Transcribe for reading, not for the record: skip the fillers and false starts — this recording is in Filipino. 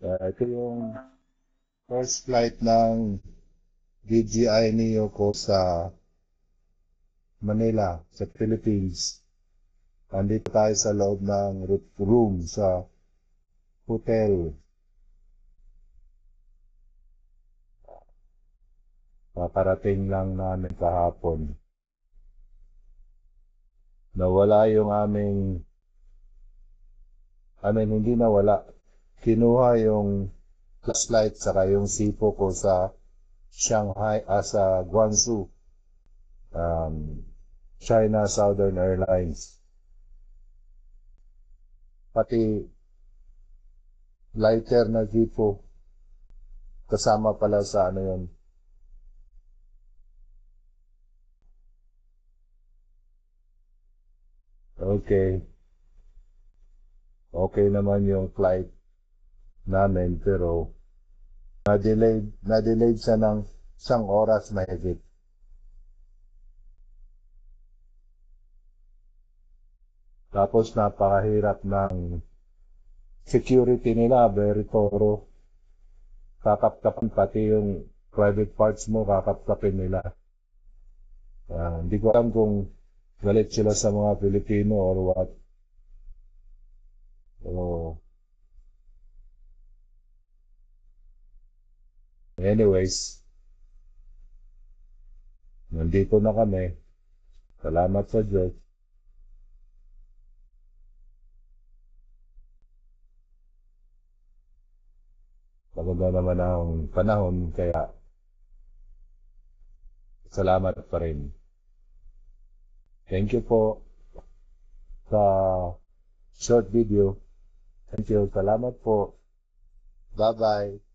Ito yung first flight ng DJI Neo ko sa Manila, sa Philippines. Nandito tayo sa loob ng room sa hotel. Kakarating lang namin kahapon. Nawala yung hindi nawala. Kinuha yung flashlight saka yung sipo ko sa Shanghai, sa Guangzhou, um, China Southern Airlines. Pati lighter na sipo, kasama pala sa ano yun. Okay, okay naman yung flight namin pero na-delayed siya ng 1 oras mahigit. Tapos napakahirap ng security nila, very thorough. Kakapkapin pati yung private parts mo, kakapkapin nila. Hindi ko alam kung galit sila sa mga Pilipino or what. So, anyways, nandito na kami. Salamat sa Diyos. Maganda naman ang panahon, kaya salamat pa rin. Thank you po sa short video. Thank you. Salamat po. Bye-bye.